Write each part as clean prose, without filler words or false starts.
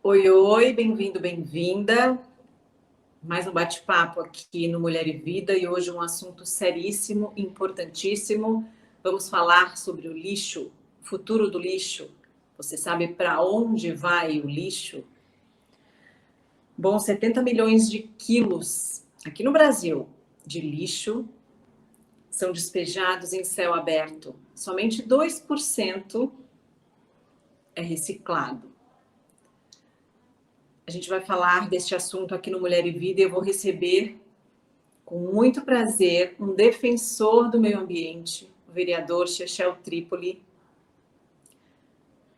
Oi, oi, bem-vindo, bem-vinda. Mais um bate-papo aqui no Mulher e Vida e hoje um assunto seríssimo, importantíssimo. Vamos falar sobre o lixo, o futuro do lixo. Você sabe para onde vai o lixo? Bom, 70 milhões de quilos aqui no Brasil de lixo são despejados em céu aberto. Somente 2% é reciclado. A gente vai falar deste assunto aqui no Mulher e Vida e eu vou receber com muito prazer um defensor do meio ambiente, o vereador Chechel Trípoli,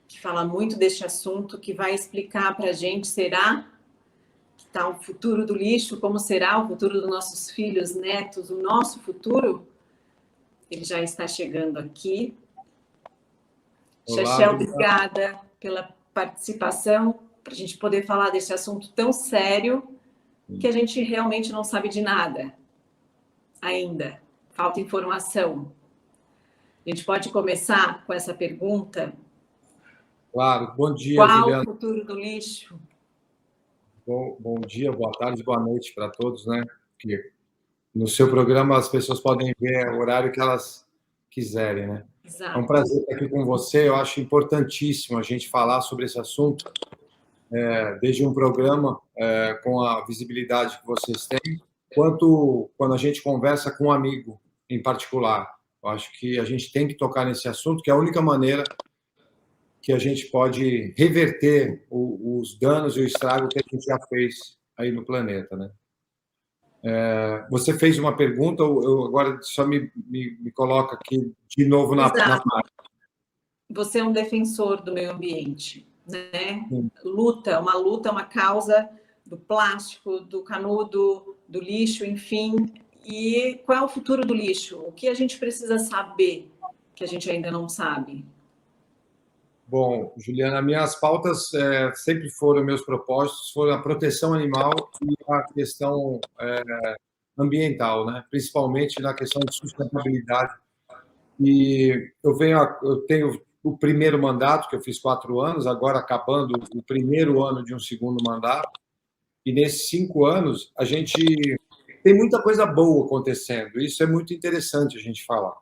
que fala muito deste assunto, que vai explicar para a gente, será que está o futuro do lixo, como será o futuro dos nossos filhos, netos, o nosso futuro? Ele já está chegando aqui. Olá, Chechel, Adriana. obrigada pela participação, para a gente poder falar desse assunto tão sério que a gente realmente não sabe de nada ainda. Falta informação. A gente pode começar com essa pergunta? Claro, bom dia, Qual o Juliana. futuro do lixo? Bom dia, boa tarde, boa noite para todos, né? Que no seu programa as pessoas podem ver o horário que elas quiserem, né? É um Exato. prazer estar aqui com você. Eu acho importantíssimo a gente falar sobre esse assunto, desde um programa com a visibilidade que vocês têm, quanto quando a gente conversa com um amigo em particular. Eu acho que a gente tem que tocar nesse assunto, que é a única maneira que a gente pode reverter os danos e o estrago que a gente já fez aí no planeta, né? Você fez uma pergunta, eu agora só me coloca aqui de novo na Exato. parte. Você é um defensor do meio ambiente, né? Luta, uma causa do plástico, do canudo, do lixo, enfim. E qual é o futuro do lixo? O que a gente precisa saber que a gente ainda não sabe? Bom, Juliana, minhas pautas sempre foram, meus propósitos foram a proteção animal e a questão ambiental, né? Principalmente na questão de sustentabilidade. E eu tenho o primeiro mandato, que eu fiz 4 anos, agora acabando o primeiro ano de um segundo mandato, e nesses 5 anos a gente tem muita coisa boa acontecendo, isso é muito interessante a gente falar,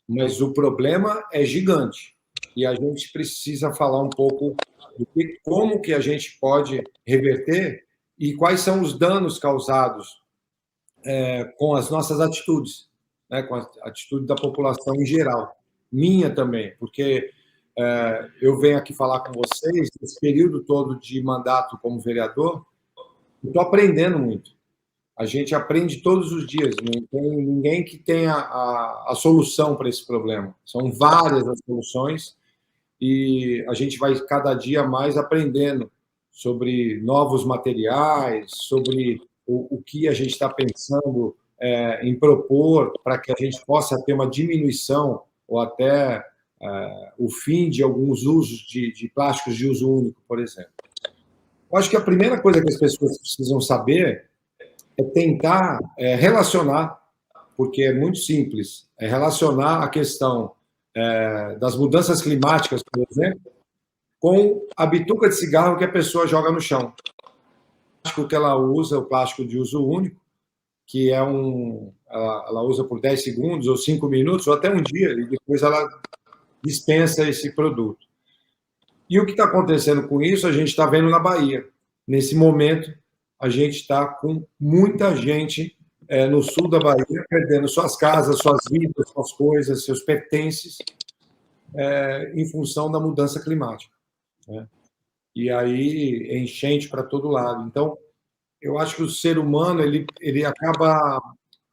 mas o problema é gigante, e a gente precisa falar um pouco como que a gente pode reverter e quais são os danos causados com as nossas atitudes, né, com a atitude da população em geral, minha também, porque eu venho aqui falar com vocês, esse período todo de mandato como vereador, eu estou aprendendo muito. A gente aprende todos os dias, não tem ninguém que tenha a solução para esse problema. São várias as soluções e a gente vai cada dia mais aprendendo sobre novos materiais, sobre o que a gente está pensando em propor para que a gente possa ter uma diminuição ou até o fim de alguns usos de plásticos de uso único, por exemplo. Eu acho que a primeira coisa que as pessoas precisam saber é tentar relacionar, porque é muito simples, é relacionar a questão das mudanças climáticas, por exemplo, com a bituca de cigarro que a pessoa joga no chão. O plástico que ela usa, o plástico de uso único, que é ela usa por 10 segundos ou 5 minutos, ou até um dia, e depois ela dispensa esse produto. E o que está acontecendo com isso, a gente está vendo na Bahia. Nesse momento, a gente está com muita gente no sul da Bahia perdendo suas casas, suas vidas, suas coisas, seus pertences, em função da mudança climática, né? E aí, enchente para todo lado. Então, eu acho que o ser humano, ele acaba...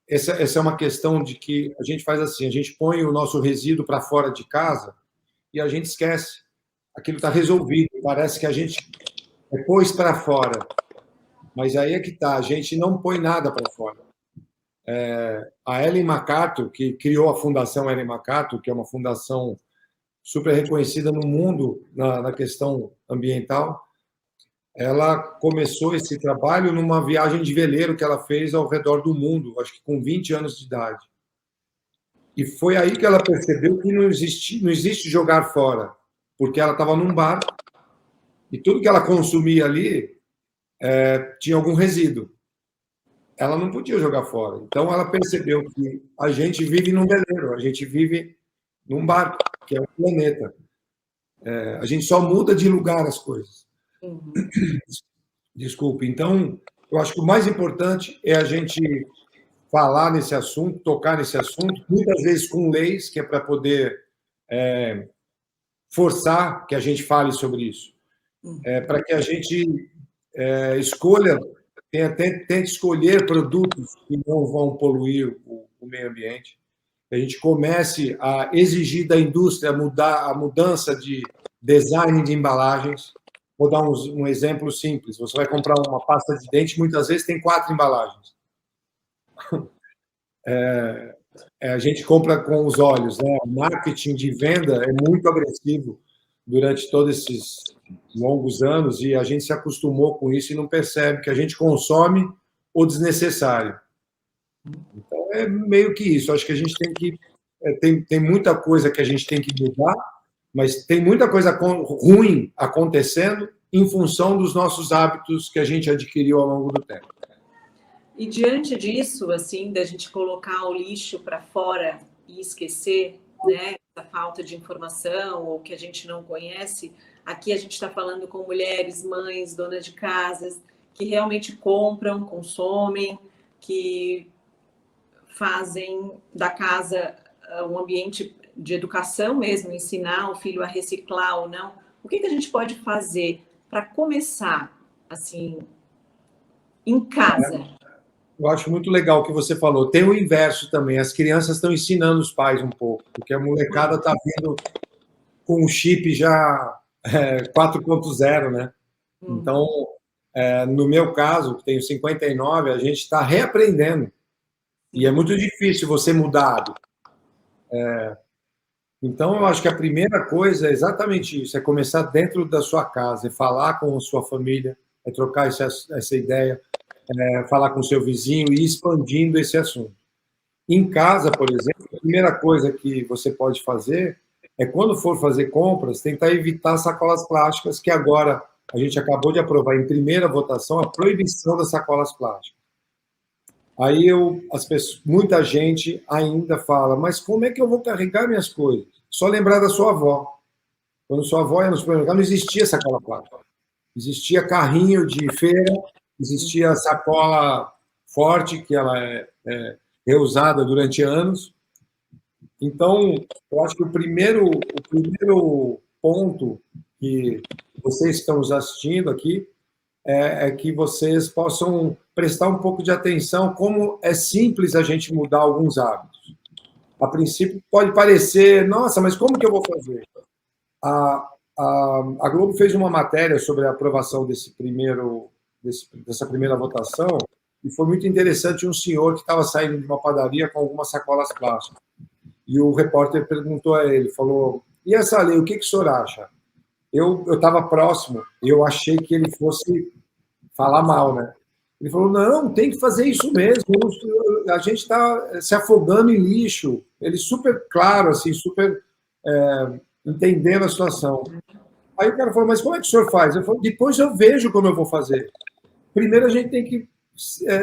Essa é uma questão de que a gente faz assim, a gente põe o nosso resíduo para fora de casa e a gente esquece. Aquilo está resolvido, parece que a gente pôs para fora. Mas aí é que está, a gente não põe nada para fora. A Ellen MacArthur, que criou a Fundação Ellen MacArthur, que é uma fundação super reconhecida no mundo na questão ambiental, ela começou esse trabalho numa viagem de veleiro que ela fez ao redor do mundo, acho que com 20 anos de idade. E foi aí que ela percebeu que não existe jogar fora, porque ela estava num bar E tudo que ela consumia ali tinha algum resíduo. Ela não podia jogar fora. Então, ela percebeu que a gente vive num veleiro, a gente vive num barco, que é um planeta. A gente só muda de lugar as coisas. Uhum. Desculpe. Então, eu acho que o mais importante é a gente falar nesse assunto, tocar nesse assunto, muitas vezes com leis, que é para poder forçar que a gente fale sobre isso. Para que a gente escolha, tente escolher produtos que não vão poluir o meio ambiente. Que a gente comece a exigir da indústria a mudança de design de embalagens. Vou dar um exemplo simples. Você vai comprar uma pasta de dente, muitas vezes tem 4 embalagens. A gente compra com os olhos, né? O marketing de venda é muito agressivo durante todos esses longos anos e a gente se acostumou com isso e não percebe que a gente consome o desnecessário. Então, é meio que isso. Acho que a gente tem que... Tem muita coisa que a gente tem que mudar, mas tem muita coisa ruim acontecendo em função dos nossos hábitos que a gente adquiriu ao longo do tempo. E diante disso, assim, da gente colocar o lixo para fora e esquecer, né, essa falta de informação ou que a gente não conhece, aqui a gente está falando com mulheres, mães, donas de casas, que realmente compram, consomem, que fazem da casa um ambiente de educação mesmo, ensinar o filho a reciclar ou não. O que a gente pode fazer para começar, assim, em casa? Eu acho muito legal o que você falou. Tem o inverso também. As crianças estão ensinando os pais um pouco, porque a molecada está vindo com o chip já 4.0, né? Então, no meu caso, que tenho 59, a gente está reaprendendo. E é muito difícil você mudar. Então, eu acho que a primeira coisa é exatamente isso, é começar dentro da sua casa, é falar com a sua família, é trocar essa ideia, falar com o seu vizinho e ir expandindo esse assunto. Em casa, por exemplo, a primeira coisa que você pode fazer é, quando for fazer compras, tentar evitar sacolas plásticas, que agora a gente acabou de aprovar em primeira votação a proibição das sacolas plásticas. Aí muita gente ainda fala, mas como é que eu vou carregar minhas coisas? Só lembrar da sua avó. Quando sua avó ia no supermercado, não existia sacola plástica. Existia carrinho de feira, existia sacola forte, que ela é reusada durante anos. Então, eu acho que o primeiro ponto que vocês estão nos assistindo aqui é que vocês possam prestar um pouco de atenção como é simples a gente mudar alguns hábitos. A princípio, pode parecer, nossa, mas como que eu vou fazer? A Globo fez uma matéria sobre a aprovação dessa primeira votação e foi muito interessante um senhor que estava saindo de uma padaria com algumas sacolas plásticas. E o repórter perguntou a ele, falou, e essa lei, o que o senhor acha? Eu estava próximo e eu achei que ele fosse falar mal, né? Ele falou, não, tem que fazer isso mesmo, a gente está se afogando em lixo. Ele super claro, assim, super entendendo a situação. Aí o cara falou, mas como é que o senhor faz? Eu falei, depois eu vejo como eu vou fazer. Primeiro a gente tem que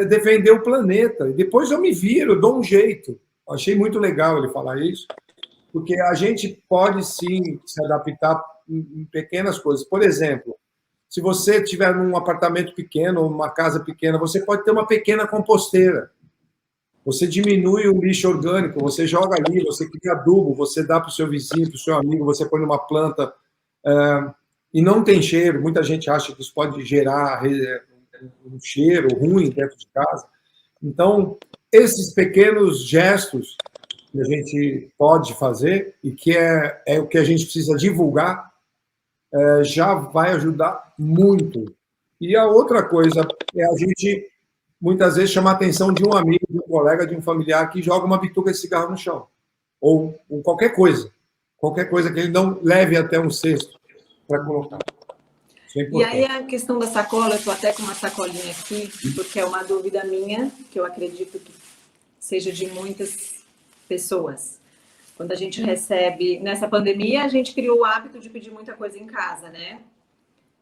defender o planeta, e depois eu me viro, eu dou um jeito. Achei muito legal ele falar isso, porque a gente pode sim se adaptar em pequenas coisas. Por exemplo, se você tiver num apartamento pequeno, uma casa pequena, você pode ter uma pequena composteira. Você diminui o lixo orgânico, você joga ali, você cria adubo, você dá para o seu vizinho, para o seu amigo, você põe numa planta e não tem cheiro. Muita gente acha que isso pode gerar um cheiro ruim dentro de casa. Então, esses pequenos gestos que a gente pode fazer e que é o que a gente precisa divulgar, já vai ajudar muito. E a outra coisa é a gente, muitas vezes, chamar a atenção de um amigo, de um colega, de um familiar que joga uma bituca de cigarro no chão. Ou qualquer coisa. Qualquer coisa que ele não leve até um cesto para colocar. E aí a questão da sacola, eu estou até com uma sacolinha aqui, porque é uma dúvida minha, que eu acredito que seja de muitas pessoas. Quando a gente recebe... Nessa pandemia, a gente criou o hábito de pedir muita coisa em casa, né?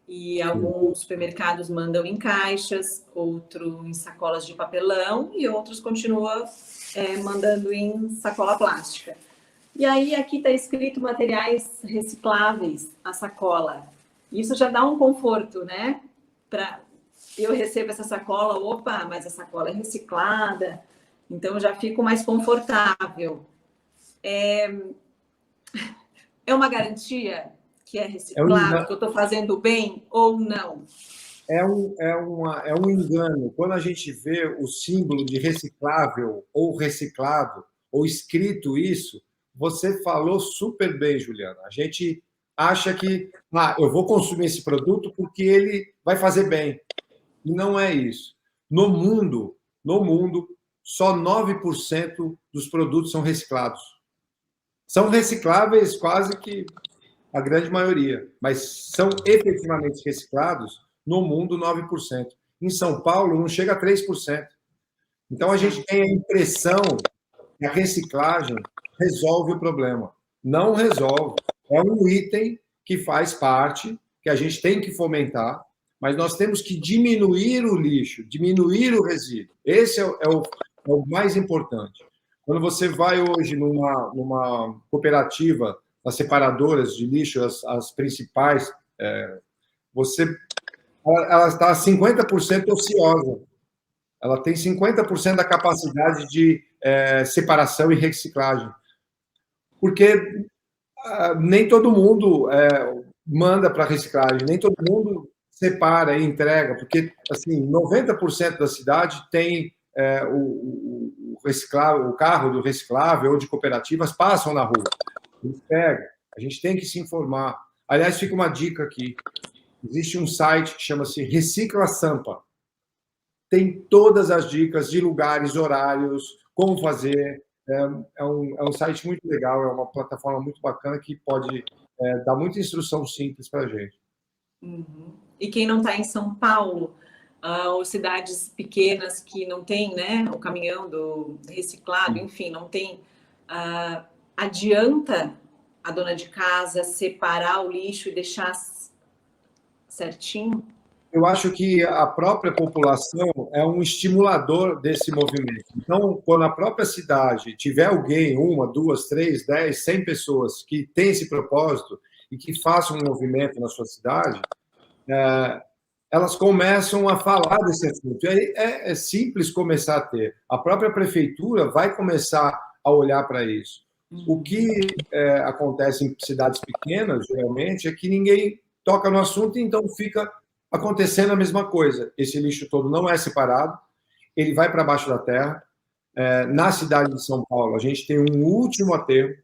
E alguns supermercados mandam em caixas, outros em sacolas de papelão e outros continuam mandando em sacola plástica. E aí aqui está escrito materiais recicláveis, a sacola. Isso já dá um conforto, né? Eu recebo essa sacola, opa, mas a sacola é reciclada, então eu já fico mais confortável. É uma garantia que é reciclado, que eu estou fazendo bem ou não? É um engano. Quando a gente vê o símbolo de reciclável ou reciclado, ou escrito isso, você falou super bem, Juliana. A gente acha que eu vou consumir esse produto porque ele vai fazer bem. E não é isso. No mundo, só 9% dos produtos são reciclados. São recicláveis quase que a grande maioria, mas são efetivamente reciclados no mundo 9%. Em São Paulo, não chega a 3%. Então, a gente tem a impressão que a reciclagem resolve o problema. Não resolve. É um item que faz parte, que a gente tem que fomentar, mas nós temos que diminuir o lixo, diminuir o resíduo. Esse é o mais importante. Quando você vai hoje numa cooperativa, as separadoras de lixo, as principais, ela está 50% ociosa. Ela tem 50% da capacidade de separação e reciclagem. Porque nem todo mundo manda para reciclagem, nem todo mundo separa e entrega, porque assim, 90% da cidade tem o carro do reciclável ou de cooperativas passam na rua. Eles pegam. A gente tem que se informar. Aliás, fica uma dica aqui. Existe um site que chama-se Recicla Sampa. Tem todas as dicas de lugares, horários, como fazer. É um site muito legal, é uma plataforma muito bacana que pode dar muita instrução simples para a gente. Uhum. E quem não está em São Paulo, ou cidades pequenas que não tem, né, o caminhão do reciclado, enfim, não tem, adianta a dona de casa separar o lixo e deixar certinho? Eu acho que a própria população é um estimulador desse movimento. Então, quando a própria cidade tiver alguém, 1, 2, 3, 10, 100 pessoas que tem esse propósito e que façam um movimento na sua cidade, elas começam a falar desse assunto. E aí é simples começar a ter. A própria prefeitura vai começar a olhar para isso. O que acontece em cidades pequenas, geralmente, é que ninguém toca no assunto e então fica acontecendo a mesma coisa. Esse lixo todo não é separado, ele vai para baixo da terra. Na cidade de São Paulo, a gente tem um último aterro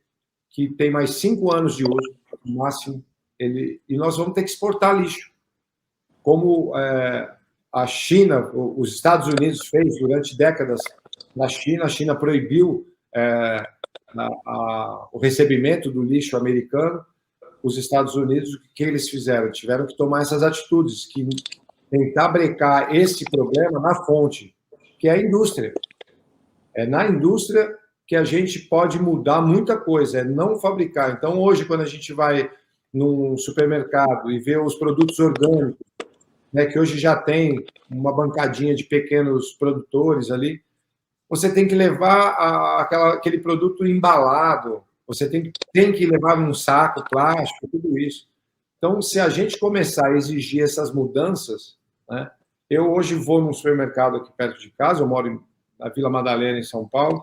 que tem mais 5 anos de uso, no máximo, e nós vamos ter que exportar lixo. Como a China, os Estados Unidos fez durante décadas na China, a China proibiu o recebimento do lixo americano. Os Estados Unidos, o que eles fizeram? Tiveram que tomar essas atitudes, que tentar brecar esse problema na fonte, que é a indústria. É na indústria que a gente pode mudar muita coisa, é não fabricar. Então, hoje, quando a gente vai num supermercado e vê os produtos orgânicos, né, que hoje já tem uma bancadinha de pequenos produtores ali, você tem que levar aquele produto embalado, você tem que levar num saco plástico, tudo isso. Então, se a gente começar a exigir essas mudanças, né, eu hoje vou num supermercado aqui perto de casa, eu moro na Vila Madalena, em São Paulo,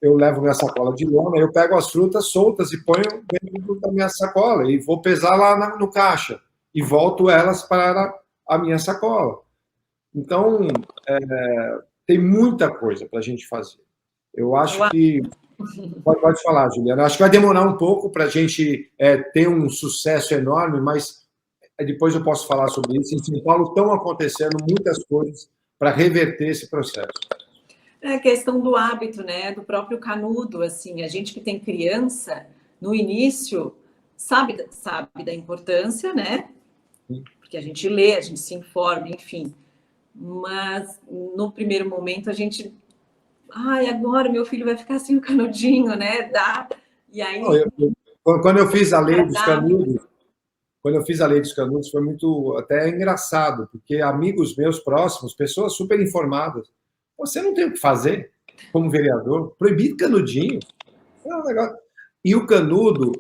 eu levo minha sacola de lona, eu pego as frutas soltas e ponho dentro da minha sacola e vou pesar lá no caixa e volto elas para a minha sacola. Então, tem muita coisa para a gente fazer. Eu acho que... Pode falar, Juliana. Acho que vai demorar um pouco para a gente ter um sucesso enorme, mas depois eu posso falar sobre isso. Em São Paulo estão acontecendo muitas coisas para reverter esse processo. É a questão do hábito, né? Do próprio canudo, assim. A gente que tem criança, no início, sabe da importância, né? Porque a gente lê, a gente se informa, enfim. Mas, no primeiro momento, a gente... agora meu filho vai ficar sem o canudinho, né? E aí... Quando eu fiz a lei dos canudos, quando eu fiz a Lei dos Canudos, foi muito até engraçado, porque amigos meus próximos, pessoas super informadas, você não tem o que fazer como vereador, proibir canudinho. É um negócio... E o canudo,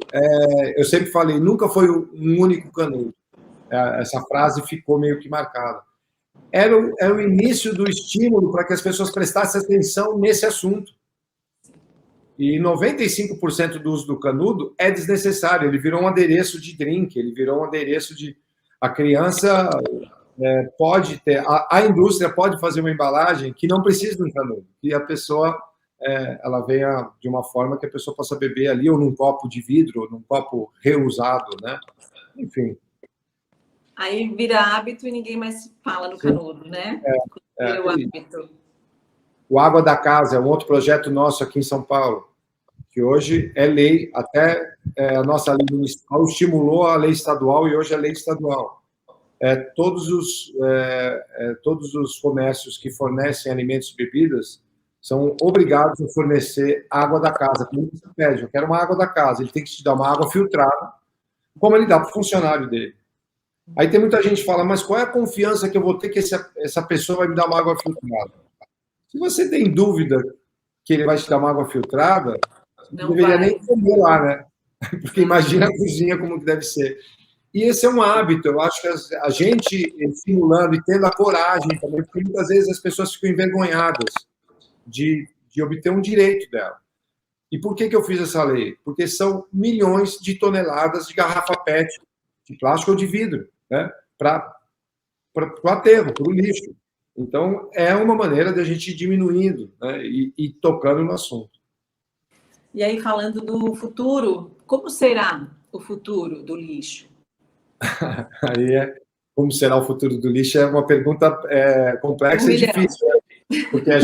eu sempre falei, nunca foi um único canudo. Essa frase ficou meio que marcada. Era o início do estímulo para que as pessoas prestassem atenção nesse assunto. E 95% do uso do canudo é desnecessário. Ele virou um adereço de drink, ele virou um adereço de... A criança pode ter... A indústria pode fazer uma embalagem que não precisa de um canudo, que a pessoa ela venha de uma forma que a pessoa possa beber ali, ou num copo de vidro, ou num copo reusado, né? Enfim. Aí vira hábito e ninguém mais fala no canudo, né? Vira o hábito. O Água da Casa é um outro projeto nosso aqui em São Paulo, que hoje é lei, até a nossa lei municipal estimulou a lei estadual e hoje é lei estadual. Todos os comércios que fornecem alimentos e bebidas são obrigados a fornecer água da casa. Quando você pede, eu quero uma água da casa, ele tem que te dar uma água filtrada, como ele dá para o funcionário dele. Aí tem muita gente que fala, mas qual é a confiança que eu vou ter que essa pessoa vai me dar uma água filtrada? Se você tem dúvida que ele vai te dar uma água filtrada, não deveria nem comer lá, né? Porque imagina a cozinha como que deve ser. E esse é um hábito, eu acho que a gente estimulando e tendo a coragem também, porque muitas vezes as pessoas ficam envergonhadas de obter um direito dela. E por que eu fiz essa lei? Porque são milhões de toneladas de garrafa PET, de plástico ou de vidro, né? Para o aterro, para o lixo. Então, é uma maneira de a gente ir diminuindo, né? E tocando no assunto. E aí, falando do futuro, como será o futuro do lixo? Aí como será o futuro do lixo? É uma pergunta complexa e difícil, né? Porque a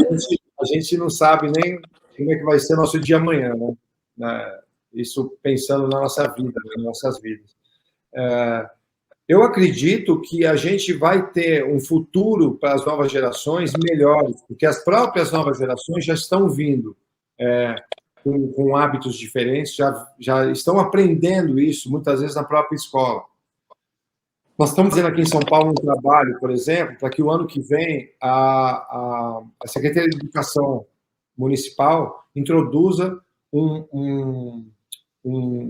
gente não sabe nem como é que vai ser nosso dia amanhã, né? Isso pensando na nossa vida, nas nossas vidas. Eu acredito que a gente vai ter um futuro para as novas gerações melhores, porque as próprias novas gerações já estão vindo com hábitos diferentes, já estão aprendendo isso, muitas vezes na própria escola. Nós estamos fazendo aqui em São Paulo um trabalho, por exemplo, para que o ano que vem a Secretaria de Educação Municipal introduza um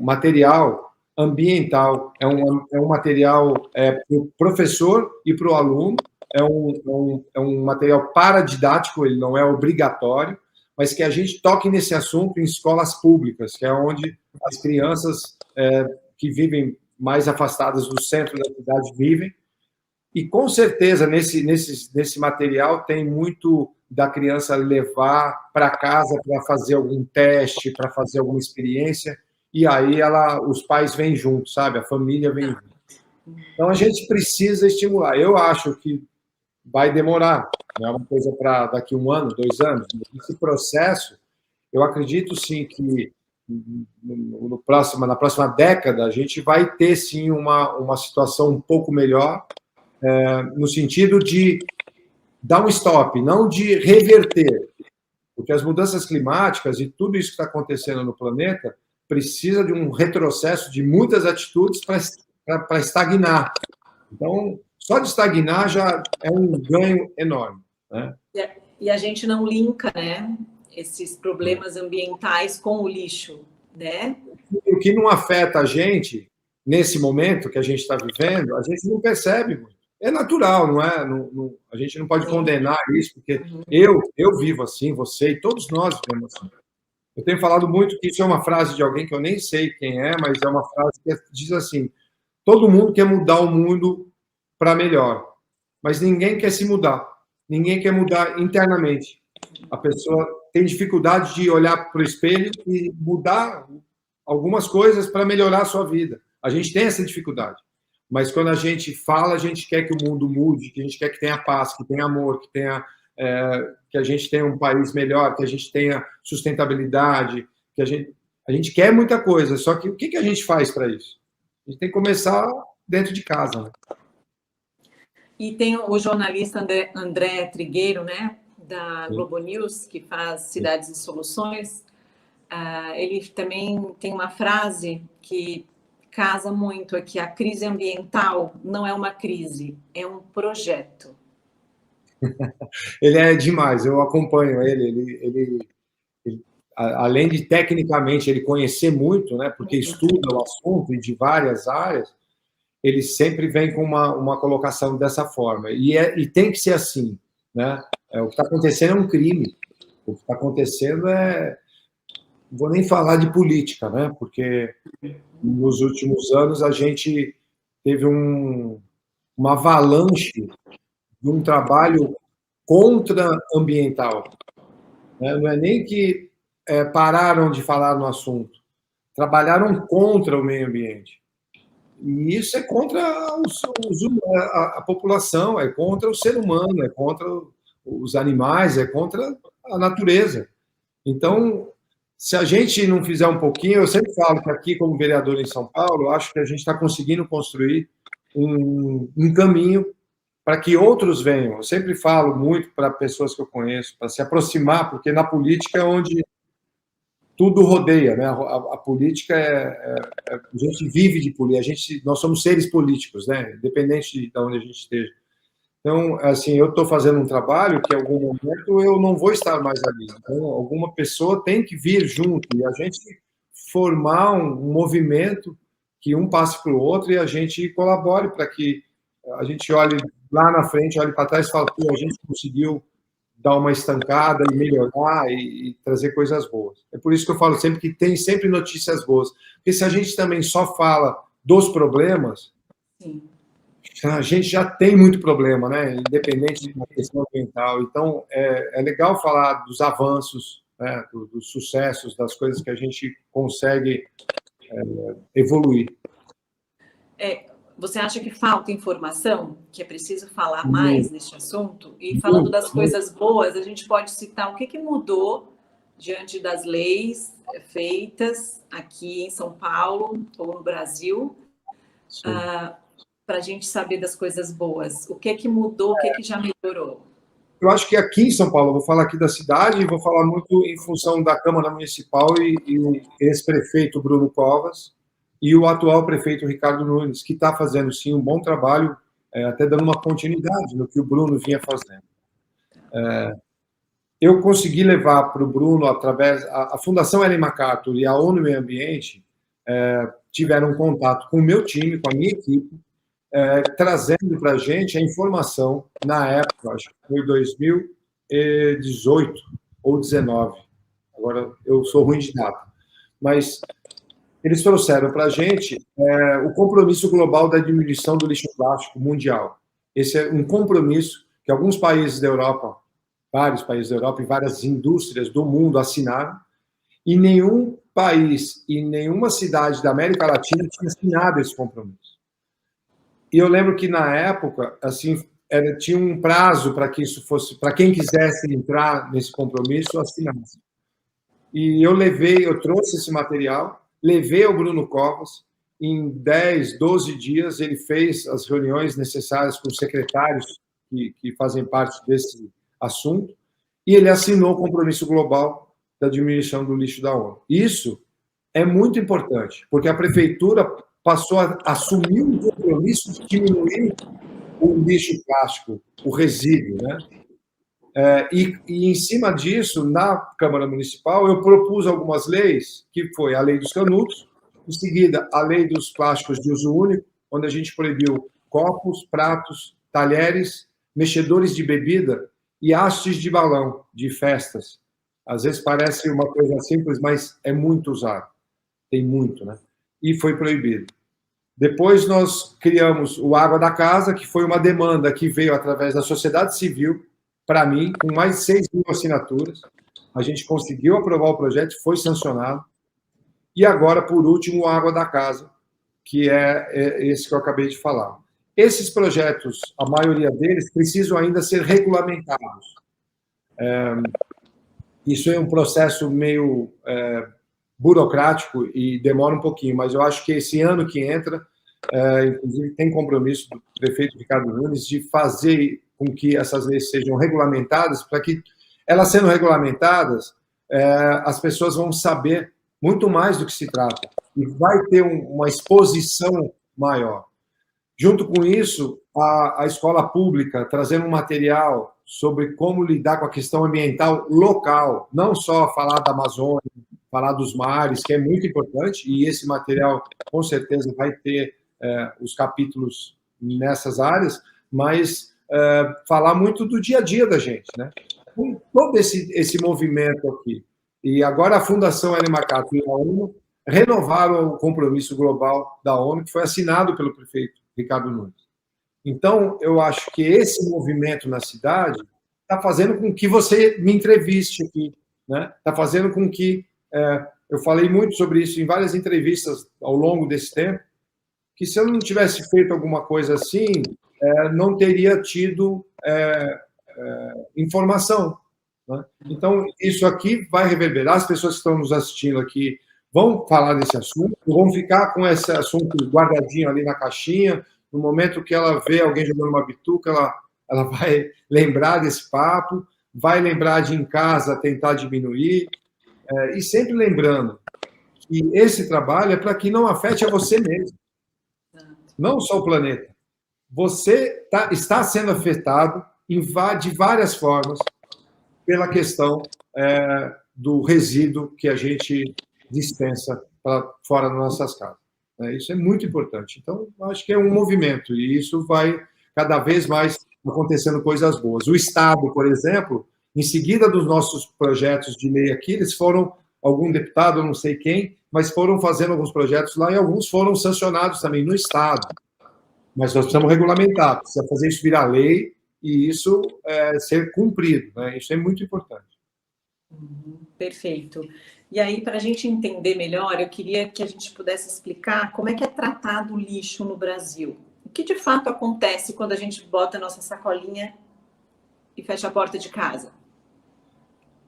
material ambiental, é um material para o professor e para o aluno, é um material paradidático, ele não é obrigatório, mas que a gente toque nesse assunto em escolas públicas, que é onde as crianças que vivem mais afastadas do centro da cidade vivem, e com certeza nesse material tem muito da criança levar para casa para fazer algum teste, para fazer alguma experiência, e aí os pais vêm juntos, sabe? A família vem junto. Então a gente precisa estimular. Eu acho que vai demorar, não é uma coisa para daqui 1 ano, 2 anos. Esse processo, eu acredito sim que na próxima década, a gente vai ter, sim, uma situação um pouco melhor, no sentido de dar um stop, não de reverter, porque as mudanças climáticas e tudo isso que está acontecendo no planeta precisa de um retrocesso de muitas atitudes para estagnar. Então, só de estagnar já é um ganho enorme, né? E a gente não linka, né, esses problemas ambientais com o lixo, né? O que não afeta a gente, nesse momento que a gente está vivendo, a gente não percebe muito. É natural, não é? A gente não pode condenar isso, porque eu vivo assim, você e todos nós vivemos assim. Eu tenho falado muito que isso é uma frase de alguém que eu nem sei quem é, mas é uma frase que diz assim: todo mundo quer mudar o mundo para melhor, mas ninguém quer se mudar. Ninguém quer mudar internamente. A pessoa tem dificuldade de olhar para o espelho e mudar algumas coisas para melhorar a sua vida. A gente tem essa dificuldade. Mas quando a gente fala, a gente quer que o mundo mude, que a gente quer que tenha paz, que tenha amor, que a gente tenha um país melhor, que a gente tenha sustentabilidade, que a gente quer muita coisa, só que o que a gente faz para isso? A gente tem que começar dentro de casa, né? E tem o jornalista André Trigueiro, né, da Globo News, que faz Cidades e Soluções. Ele também tem uma frase que casa muito aqui. A crise ambiental não é uma crise, é um projeto. Ele é demais, eu acompanho além de tecnicamente ele conhecer muito, né, porque estuda o assunto e de várias áreas, ele sempre vem com uma colocação dessa forma. E tem que ser assim, né? O que está acontecendo é um crime. O que está acontecendo não vou nem falar de política, né? Porque nos últimos anos a gente teve uma avalanche de um trabalho contra-ambiental, né? Não é nem que pararam de falar no assunto, trabalharam contra o meio ambiente. E isso é contra a população, é contra o ser humano, é contra os animais, é contra a natureza. Então, se a gente não fizer um pouquinho, eu sempre falo que aqui, como vereador em São Paulo, eu acho que a gente está conseguindo construir um caminho para que outros venham. Eu sempre falo muito para pessoas que eu conheço, para se aproximar, porque na política é onde tudo rodeia, né? A política a gente vive de política, nós somos seres políticos, né? Independente de onde a gente esteja. Então, assim, eu estou fazendo um trabalho que, em algum momento, eu não vou estar mais ali. Então, alguma pessoa tem que vir junto e a gente formar um movimento que um passe para o outro e a gente colabore para que a gente olhe lá na frente, olhe para trás e fale, pô, a gente conseguiu dar uma estancada e melhorar e trazer coisas boas. É por isso que eu falo sempre que tem sempre notícias boas. Porque se a gente também só fala dos problemas, sim, a gente já tem muito problema, né? Independente da questão ambiental. Então, é legal falar dos avanços, né? Dos sucessos, das coisas que a gente consegue evoluir. Você acha que falta informação? Que é preciso falar mais neste assunto? E falando das coisas boas, a gente pode citar o que mudou diante das leis feitas aqui em São Paulo ou no Brasil, para a gente saber das coisas boas. O que mudou, o que já melhorou? Eu acho que aqui em São Paulo, eu vou falar aqui da cidade e vou falar muito em função da Câmara Municipal e o ex-prefeito Bruno Covas e o atual prefeito Ricardo Nunes, que está fazendo, sim, um bom trabalho, até dando uma continuidade no que o Bruno vinha fazendo. Eu consegui levar para o Bruno, através... A Fundação Ellen MacArthur e a ONU Meio Ambiente tiveram contato com o meu time, com a minha equipe, trazendo para a gente a informação, na época, acho que foi 2018 ou 2019. Agora, eu sou ruim de data. Mas eles trouxeram para a gente o compromisso global da diminuição do lixo plástico mundial. Esse é um compromisso que alguns países da Europa, vários países da Europa e várias indústrias do mundo assinaram, e nenhum país e nenhuma cidade da América Latina tinha assinado esse compromisso. E eu lembro que, na época, assim, tinha um prazo para que isso fosse, para quem quisesse entrar nesse compromisso, assinasse. E eu trouxe esse material, levei ao Bruno Covas, em 10, 12 dias ele fez as reuniões necessárias com os secretários que fazem parte desse assunto, e ele assinou o compromisso global da diminuição do lixo da ONU. Isso é muito importante, porque a prefeitura passou a assumir um compromisso de diminuir o lixo plástico, o resíduo, né? E em cima disso, na Câmara Municipal, eu propus algumas leis, que foi a Lei dos Canudos, em seguida, a Lei dos Plásticos de Uso Único, onde a gente proibiu copos, pratos, talheres, mexedores de bebida e hastes de balão de festas. Às vezes parece uma coisa simples, mas é muito usado. Tem muito, né? E foi proibido. Depois nós criamos o Água da Casa, que foi uma demanda que veio através da sociedade civil, para mim, com mais de 6.000 assinaturas. A gente conseguiu aprovar o projeto, foi sancionado. E agora, por último, o Água da Casa, que é esse que eu acabei de falar. Esses projetos, a maioria deles, precisam ainda ser regulamentados. Isso é um processo meio burocrático e demora um pouquinho, mas eu acho que esse ano que entra, inclusive tem compromisso do prefeito Ricardo Nunes de fazer com que essas leis sejam regulamentadas, para que, elas sendo regulamentadas, as pessoas vão saber muito mais do que se trata, e vai ter uma exposição maior. Junto com isso, a escola pública trazendo um material sobre como lidar com a questão ambiental local, não só falar da Amazônia, falar dos mares, que é muito importante, e esse material, com certeza, vai ter os capítulos nessas áreas, mas falar muito do dia a dia da gente, né? Com todo esse movimento aqui. E agora a Fundação Ellen MacArthur e a ONU renovaram o compromisso global da ONU, que foi assinado pelo prefeito Ricardo Nunes. Então, eu acho que esse movimento na cidade está fazendo com que você me entreviste aqui, né? Está fazendo com que eu falei muito sobre isso em várias entrevistas ao longo desse tempo, que se eu não tivesse feito alguma coisa assim, não teria tido informação, né? Então, isso aqui vai reverberar, as pessoas que estão nos assistindo aqui vão falar desse assunto, vão ficar com esse assunto guardadinho ali na caixinha, no momento que ela vê alguém jogando uma bituca, ela vai lembrar desse papo, vai lembrar de em casa tentar diminuir, e sempre lembrando que esse trabalho é para que não afete a você mesmo, não só o planeta. Você está sendo afetado de várias formas pela questão do resíduo que a gente dispensa para fora das nossas casas. Isso é muito importante. Então, acho que é um movimento, e isso vai cada vez mais acontecendo coisas boas. O Estado, por exemplo, em seguida dos nossos projetos de lei aqui, eles foram, algum deputado, eu não sei quem, mas foram fazendo alguns projetos lá, e alguns foram sancionados também no Estado. Mas nós precisamos regulamentar, precisa fazer isso virar lei, e isso ser cumprido, né? Isso é muito importante. Perfeito. E aí, para a gente entender melhor, eu queria que a gente pudesse explicar como é que é tratado o lixo no Brasil. O que de fato acontece quando a gente bota a nossa sacolinha e fecha a porta de casa?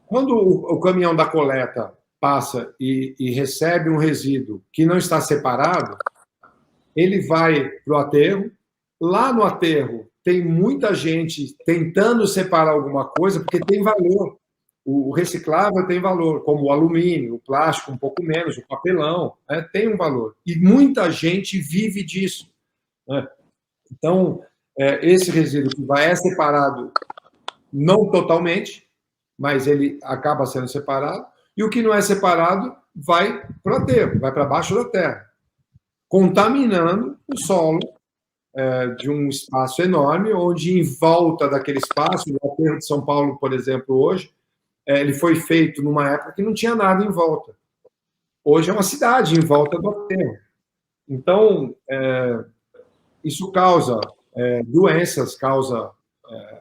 Quando o caminhão da coleta passa e recebe um resíduo que não está separado, ele vai para o aterro. Lá no aterro tem muita gente tentando separar alguma coisa, porque tem valor. O reciclável tem valor, como o alumínio, o plástico um pouco menos, o papelão, tem um valor. E muita gente vive disso, né? Então, esse resíduo que vai separado, não totalmente, mas ele acaba sendo separado, e o que não é separado vai para o aterro, vai para baixo da terra, contaminando o solo de um espaço enorme, onde em volta daquele espaço, o aterro de São Paulo, por exemplo, hoje, ele foi feito numa época que não tinha nada em volta. Hoje é uma cidade em volta do aterro. Então, isso causa doenças, causa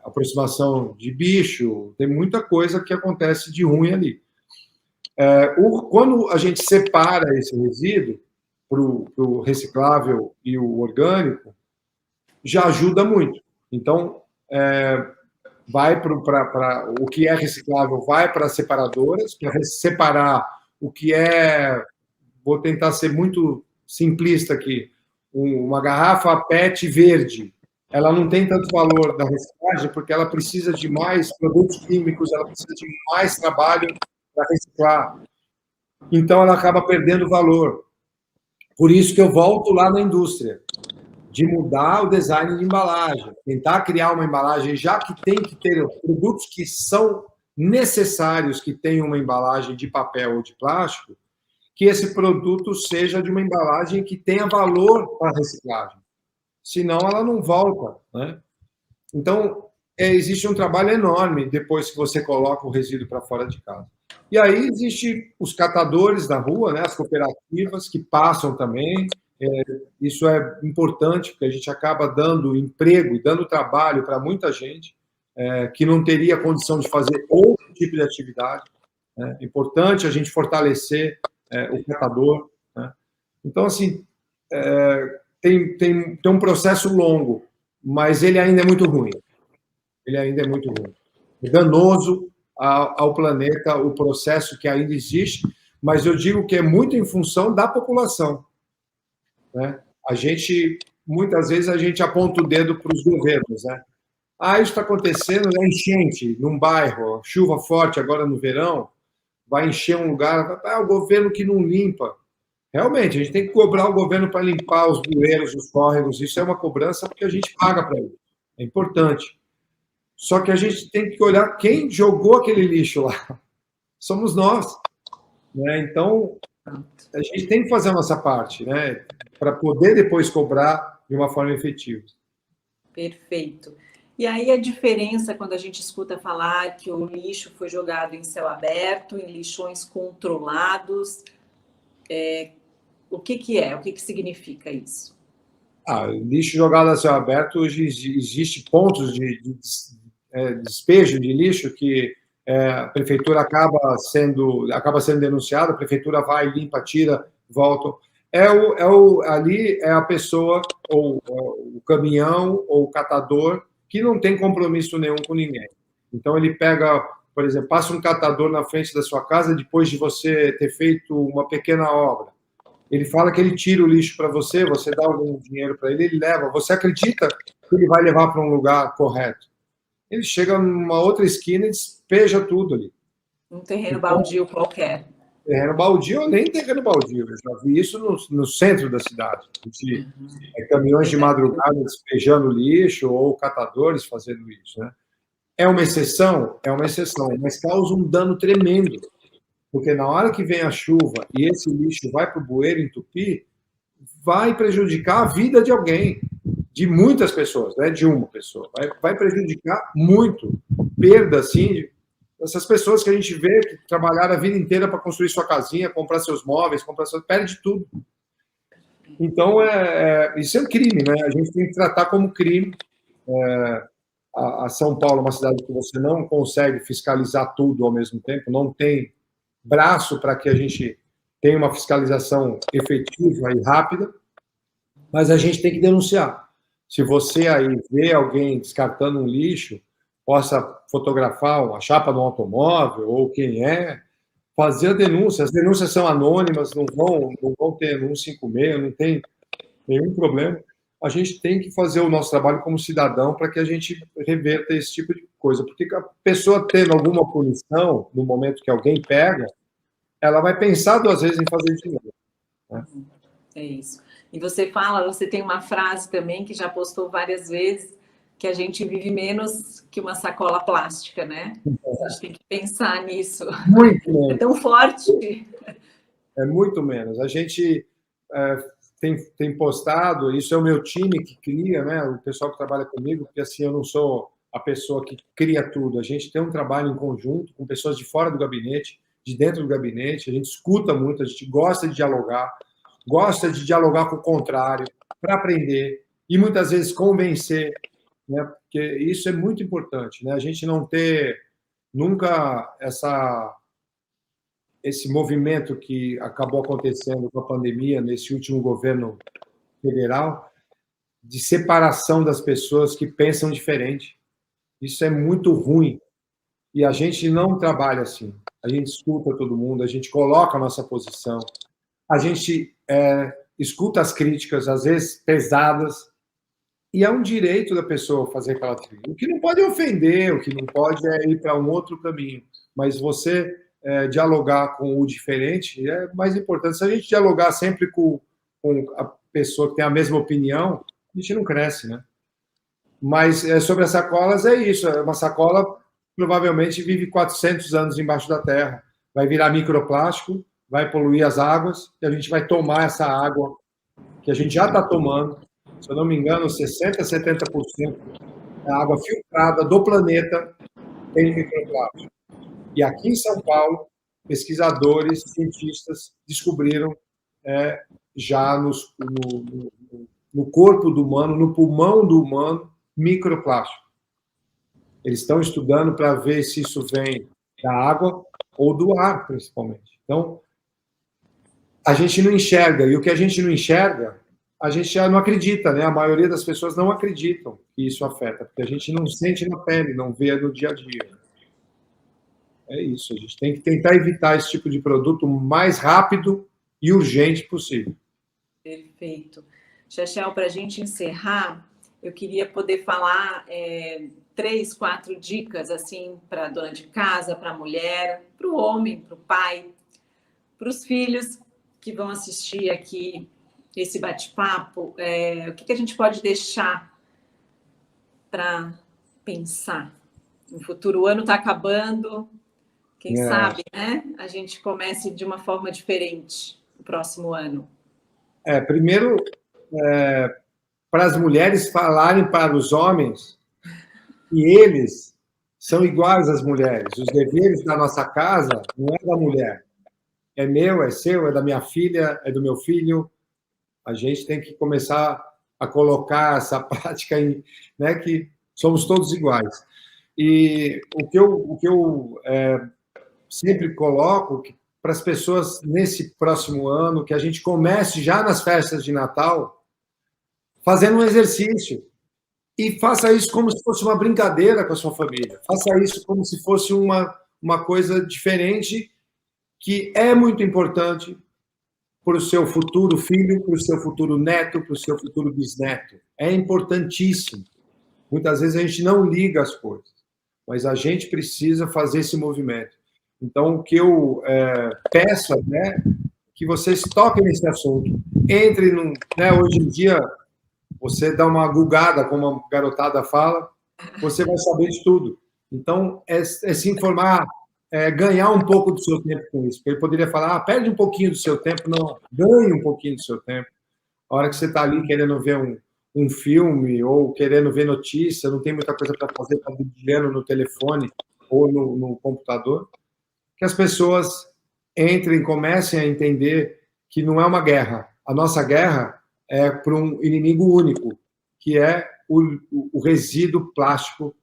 aproximação de bicho, tem muita coisa que acontece de ruim ali. Quando a gente separa esse resíduo para o reciclável e o orgânico, já ajuda muito. Então, vai para o que é reciclável, vai para as separadoras, para separar o que vou tentar ser muito simplista aqui, uma garrafa PET verde, ela não tem tanto valor da reciclagem, porque ela precisa de mais produtos químicos, ela precisa de mais trabalho para reciclar. Então, ela acaba perdendo valor. Por isso que eu volto lá na indústria, de mudar o design de embalagem, tentar criar uma embalagem, já que tem que ter produtos que são necessários que tenham uma embalagem de papel ou de plástico, que esse produto seja de uma embalagem que tenha valor para a reciclagem. Senão, ela não volta, né? Então, existe um trabalho enorme depois que você coloca o resíduo para fora de casa. E aí existem os catadores da rua, né, as cooperativas que passam também. Isso é importante, porque a gente acaba dando emprego e dando trabalho para muita gente que não teria condição de fazer outro tipo de atividade. É importante a gente fortalecer o catador, né? Então, assim, tem um processo longo, mas ele ainda é muito ruim. Ele ainda é muito ruim. É danoso ao planeta o processo que ainda existe, mas eu digo que é muito em função da população, né? Muitas vezes, a gente aponta o dedo para os governos, né? Isso está acontecendo, enchente num bairro, chuva forte agora no verão, vai encher um lugar, o governo que não limpa. Realmente, a gente tem que cobrar o governo para limpar os bueiros, os córregos, isso é uma cobrança porque a gente paga para isso. É importante. Só que a gente tem que olhar quem jogou aquele lixo lá. Somos nós. Né? Então, a gente tem que fazer a nossa parte, né? Para poder depois cobrar de uma forma efetiva. Perfeito. E aí a diferença quando a gente escuta falar que o lixo foi jogado em céu aberto, em lixões controlados, o que é? O que significa isso? Lixo jogado a céu aberto, hoje existe pontos de despejo de lixo que a prefeitura acaba sendo denunciada, a prefeitura vai, limpa, tira, volta. Ali é a pessoa, ou o caminhão, ou o catador, que não tem compromisso nenhum com ninguém. Então, ele pega, por exemplo, passa um catador na frente da sua casa depois de você ter feito uma pequena obra. Ele fala que ele tira o lixo para você, você dá algum dinheiro para ele, ele leva. Você acredita que ele vai levar para um lugar correto? Ele chega numa outra esquina e despeja tudo ali. Um terreno baldio qualquer. Terreno baldio ou nem terreno baldio. Eu já vi isso no centro da cidade. Caminhões de madrugada despejando lixo ou catadores fazendo isso. Né? É uma exceção? É uma exceção, mas causa um dano tremendo. Porque na hora que vem a chuva e esse lixo vai para o bueiro entupir, vai prejudicar a vida de alguém, de muitas pessoas, não é de uma pessoa. Vai prejudicar muito. Perda, assim, essas pessoas que a gente vê que trabalharam a vida inteira para construir sua casinha, comprar seus móveis, perde tudo. Então, isso é um crime, né? A gente tem que tratar como crime. A São Paulo é uma cidade que você não consegue fiscalizar tudo ao mesmo tempo, não tem braço para que a gente tenha uma fiscalização efetiva e rápida, mas a gente tem que denunciar. Se você aí vê alguém descartando um lixo, possa fotografar uma chapa no automóvel ou quem é, fazer a denúncia. As denúncias são anônimas, não vão ter 156, não tem nenhum problema. A gente tem que fazer o nosso trabalho como cidadão para que a gente reverta esse tipo de coisa. Porque a pessoa tendo alguma punição, no momento que alguém pega, ela vai pensar duas vezes em fazer de novo. Né? É isso. E você tem uma frase também que já postou várias vezes, que a gente vive menos que uma sacola plástica, né? A gente tem que pensar nisso. Muito menos. É tão forte. É muito menos. A gente tem postado, isso é o meu time que cria, né? O pessoal que trabalha comigo, porque assim, eu não sou a pessoa que cria tudo. A gente tem um trabalho em conjunto com pessoas de fora do gabinete, de dentro do gabinete, a gente escuta muito, a gente gosta de dialogar com o contrário, para aprender e muitas vezes convencer, né? Porque isso é muito importante, né? A gente não ter nunca esse movimento que acabou acontecendo com a pandemia nesse último governo federal, de separação das pessoas que pensam diferente. Isso é muito ruim. E a gente não trabalha assim. A gente escuta todo mundo, a gente coloca a nossa posição, a gente escuta as críticas, às vezes pesadas, e é um direito da pessoa fazer aquela crítica. O que não pode ofender, o que não pode é ir para um outro caminho. Mas você dialogar com o diferente é mais importante. Se a gente dialogar sempre com a pessoa que tem a mesma opinião, a gente não cresce, né? Mas sobre as sacolas é isso. Uma sacola provavelmente vive 400 anos embaixo da terra. Vai virar microplástico, vai poluir as águas, e a gente vai tomar essa água que a gente já está tomando. Se eu não me engano, 60%, 70% da água filtrada do planeta tem microplástico. E aqui em São Paulo, pesquisadores, cientistas descobriram já no corpo do humano, no pulmão do humano, microplástico. Eles estão estudando para ver se isso vem da água ou do ar, principalmente. Então, a gente não enxerga, e o que a gente não enxerga, a gente já não acredita, né? A maioria das pessoas não acreditam que isso afeta, porque a gente não sente na pele, não vê no dia a dia. É isso, a gente tem que tentar evitar esse tipo de produto o mais rápido e urgente possível. Perfeito. Chechel, para a gente encerrar, eu queria poder falar 3, 4 dicas assim para a dona de casa, para a mulher, para o homem, para o pai, para os filhos que vão assistir aqui esse bate-papo. O que a gente pode deixar para pensar no futuro? O ano está acabando, quem sabe, né? A gente comece de uma forma diferente no próximo ano. Primeiro, para as mulheres falarem para os homens que eles são iguais às mulheres. Os deveres da nossa casa não é da mulher. É meu, é seu, é da minha filha, é do meu filho. A gente tem que começar a colocar essa prática, né, que somos todos iguais. E o que eu sempre coloco para as pessoas nesse próximo ano, que a gente comece já nas festas de Natal, fazendo um exercício. E faça isso como se fosse uma brincadeira com a sua família. Faça isso como se fosse uma coisa diferente, que é muito importante para o seu futuro filho, para o seu futuro neto, para o seu futuro bisneto. É importantíssimo. Muitas vezes a gente não liga as coisas, mas a gente precisa fazer esse movimento. Então, o que eu peço é que vocês toquem nesse assunto. Entre no... Né, hoje em dia, você dá uma gugada, como a garotada fala, você vai saber de tudo. Então, é se informar, ganhar um pouco do seu tempo com isso. Porque ele poderia falar, perde um pouquinho do seu tempo. Não, ganhe um pouquinho do seu tempo. A hora que você está ali querendo ver um filme ou querendo ver notícia, não tem muita coisa para fazer, está dedilhando no telefone ou no computador, que as pessoas entrem, comecem a entender que não é uma guerra. A nossa guerra é para um inimigo único, que é o resíduo plástico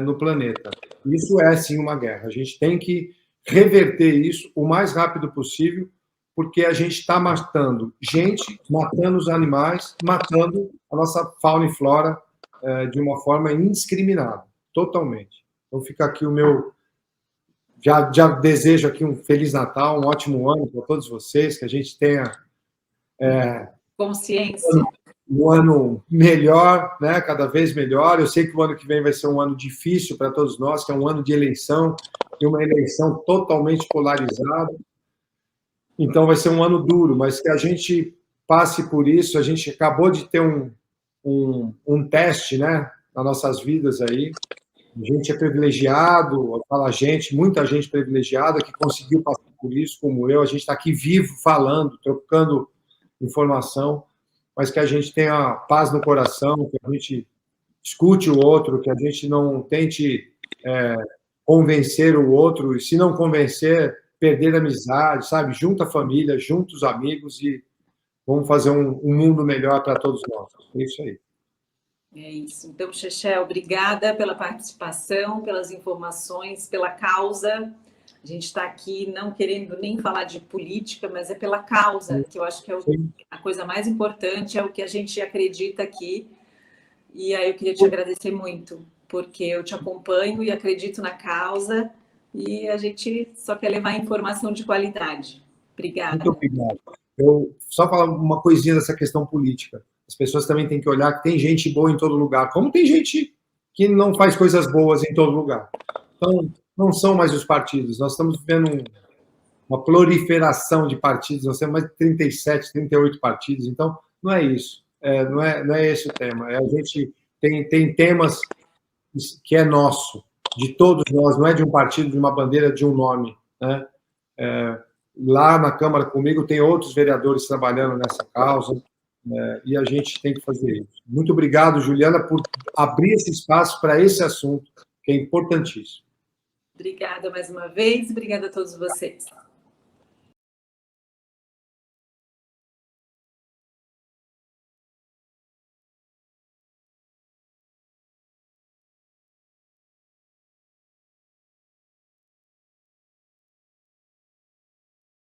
no planeta. Isso é, sim, uma guerra. A gente tem que reverter isso o mais rápido possível, porque a gente está matando gente, matando os animais, matando a nossa fauna e flora de uma forma indiscriminada, totalmente. Então fica aqui o meu... Já desejo aqui um Feliz Natal, um ótimo ano para todos vocês, que a gente tenha... consciência. Um ano melhor, né? Cada vez melhor. Eu sei que o ano que vem vai ser um ano difícil para todos nós, que é um ano de eleição, e uma eleição totalmente polarizada. Então, vai ser um ano duro, mas que a gente passe por isso. A gente acabou de ter um teste, né, nas nossas vidas aí. A gente é privilegiado, fala gente, muita gente privilegiada que conseguiu passar por isso, como eu. A gente está aqui vivo, falando, trocando informação, mas que a gente tenha paz no coração, que a gente escute o outro, que a gente não tente convencer o outro, e se não convencer, perder a amizade, sabe? Junta a família, junta os amigos e vamos fazer um mundo melhor para todos nós. É isso aí. É isso. Então, Chechel, obrigada pela participação, pelas informações, pela causa. A gente está aqui não querendo nem falar de política, mas é pela causa, que eu acho que é a coisa mais importante, é o que a gente acredita aqui. E aí eu queria te agradecer muito, porque eu te acompanho e acredito na causa, e a gente só quer levar informação de qualidade. Obrigada. Muito obrigado. Eu só falar uma coisinha dessa questão política. As pessoas também têm que olhar que tem gente boa em todo lugar, como tem gente que não faz coisas boas em todo lugar. Então, não são mais os partidos, nós estamos vivendo uma proliferação de partidos, nós temos mais de 37, 38 partidos, então não é isso, não é esse o tema. A gente tem temas que é nosso, de todos nós, não é de um partido, de uma bandeira, de um nome, né? Lá na Câmara comigo tem outros vereadores trabalhando nessa causa, e a gente tem que fazer isso. Muito obrigado, Juliana, por abrir esse espaço para esse assunto, que é importantíssimo. Obrigada mais uma vez, obrigada a todos vocês.